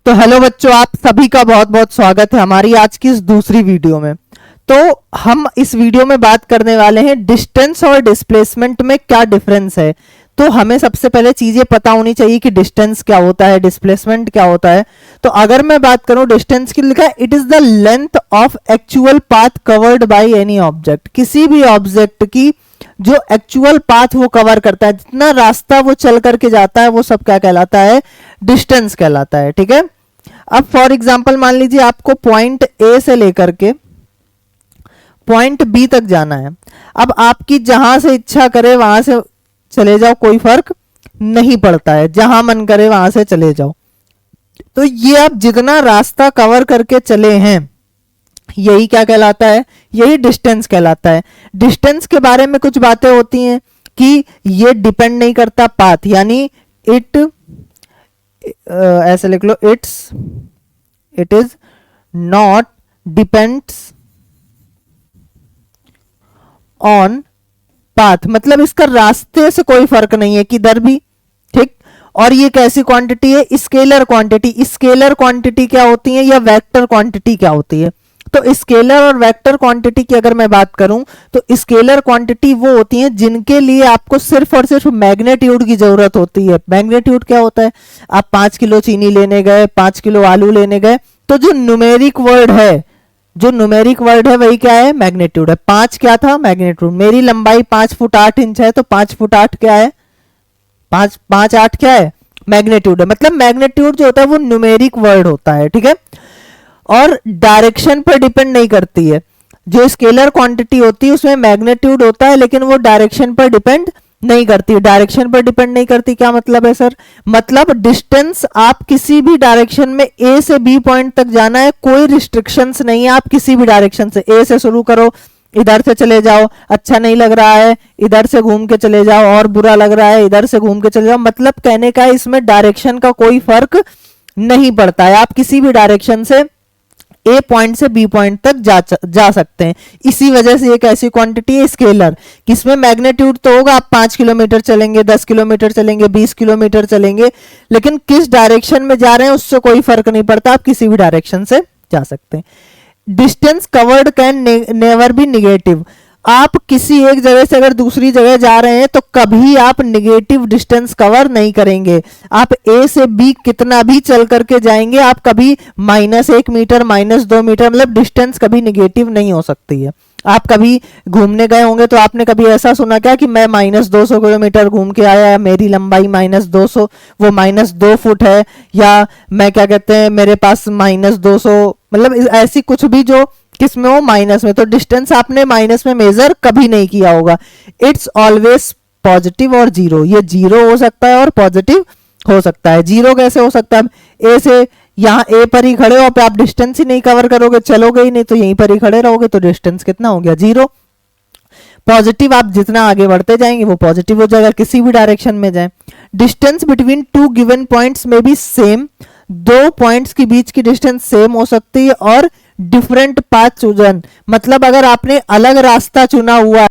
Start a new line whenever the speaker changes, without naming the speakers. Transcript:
तो हेलो बच्चों, आप सभी का बहुत बहुत स्वागत है हमारी आज की इस दूसरी वीडियो में। तो हम इस वीडियो में बात करने वाले हैं डिस्टेंस और डिस्प्लेसमेंट में क्या डिफरेंस है। तो हमें सबसे पहले चीजें पता होनी चाहिए कि डिस्टेंस क्या होता है, डिस्प्लेसमेंट क्या होता है। तो अगर मैं बात करूं डिस्टेंस की, लिखा है it is the length of actual path covered by any object. किसी भी ऑब्जेक्ट की जो एक्चुअल पाथ वो कवर करता है, जितना रास्ता वो चल करके जाता है, वो सब क्या कहलाता है, डिस्टेंस कहलाता है। ठीक है। अब फॉर एग्जांपल मान लीजिए आपको पॉइंट ए से लेकर के पॉइंट बी तक जाना है। अब आपकी जहां से इच्छा करे वहां से चले जाओ, कोई फर्क नहीं पड़ता है, जहां मन करे वहां से चले जाओ। तो ये आप जितना रास्ता कवर करके चले हैं, यही क्या कहलाता है, यही डिस्टेंस कहलाता है। डिस्टेंस के बारे में कुछ बातें होती हैं कि ये डिपेंड नहीं करता पाथ, यानी इट ऐसे लिख लो, it is not depends on path, मतलब इसका रास्ते से कोई फर्क नहीं है किधर भी। ठीक। और ये कैसी क्वांटिटी है, स्केलर क्वांटिटी। स्केलर क्वांटिटी क्या होती है या वेक्टर क्वांटिटी क्या होती है। तो स्केलर और वेक्टर क्वांटिटी की अगर मैं बात करूं तो स्केलर क्वांटिटी वो होती है जिनके लिए आपको सिर्फ और सिर्फ मैग्नीट्यूड की जरूरत होती है। मैग्नीट्यूड क्या होता है, आप 5 किलो चीनी लेने गए, 5 किलो आलू लेने गए, तो जो न्यूमेरिक वर्ड है, जो न्यूमेरिक वर्ड है वही क्या है, मैग्नीट्यूड है। 5 क्या था, मैग्नीट्यूड। मेरी लंबाई 5 फुट 8 इंच है, तो 5 फुट 8 क्या है, 5 8 क्या है, मैग्नीट्यूड है। मतलब मैग्नीट्यूड जो होता है वो न्यूमेरिक वर्ड होता है। ठीक है। और डायरेक्शन पर डिपेंड नहीं करती है। जो स्केलर क्वांटिटी होती है उसमें मैग्नीट्यूड होता है, लेकिन वो डायरेक्शन पर डिपेंड नहीं करती। डायरेक्शन पर डिपेंड नहीं करती क्या मतलब है सर, मतलब डिस्टेंस आप किसी भी डायरेक्शन में ए से बी पॉइंट तक जाना है, कोई रिस्ट्रिक्शंस नहीं है। आप किसी भी डायरेक्शन से, ए से शुरू करो, इधर से चले जाओ, अच्छा नहीं लग रहा है इधर से घूम के चले जाओ, और बुरा लग रहा है इधर से घूम के चले जाओ। मतलब कहने का इसमें डायरेक्शन का कोई फर्क नहीं पड़ता है। आप किसी भी डायरेक्शन से ए पॉइंट से बी पॉइंट तक जा सकते हैं। इसी वजह से एक ऐसी क्वांटिटी है स्केलर, किसमें मैग्नीट्यूड तो होगा, आप 5 किलोमीटर चलेंगे, 10 किलोमीटर चलेंगे, 20 किलोमीटर चलेंगे, लेकिन किस डायरेक्शन में जा रहे हैं उससे कोई फर्क नहीं पड़ता, आप किसी भी डायरेक्शन से जा सकते हैं। Distance covered can never be negative. आप किसी एक जगह से अगर दूसरी जगह जा रहे हैं तो कभी आप निगेटिव डिस्टेंस कवर नहीं करेंगे। आप ए से बी कितना भी चल करके जाएंगे, आप कभी -1 मीटर, -2 मीटर, मतलब डिस्टेंस कभी निगेटिव नहीं हो सकती है। आप कभी घूमने गए होंगे तो आपने कभी ऐसा सुना क्या कि मैं -200 किलोमीटर घूम के आया, मेरी लंबाई -200, वो -2 फुट है, या मैं क्या कहते हैं मेरे पास -200, मतलब ऐसी कुछ भी जो किसमें हो, माइनस में। तो डिस्टेंस आपने माइनस में मेजर कभी नहीं किया होगा। इट्स ऑलवेज पॉजिटिव और जीरो। ये जीरो हो सकता है और पॉजिटिव हो सकता है। जीरो कैसे हो सकता है, ए से यहाँ ए पर ही खड़े हो, आप डिस्टेंस ही नहीं कवर करोगे, चलोगे ही नहीं, तो यहीं पर ही खड़े रहोगे, तो डिस्टेंस कितना हो गया, जीरो। पॉजिटिव आप जितना आगे बढ़ते जाएंगे वो पॉजिटिव हो जाएगा, किसी भी डायरेक्शन में जाए। Distance between two given points में भी सेम, दो पॉइंट्स के बीच की डिस्टेंस सेम हो सकती है। और डिफरेंट पाथ चूजन, मतलब अगर आपने अलग रास्ता चुना हुआ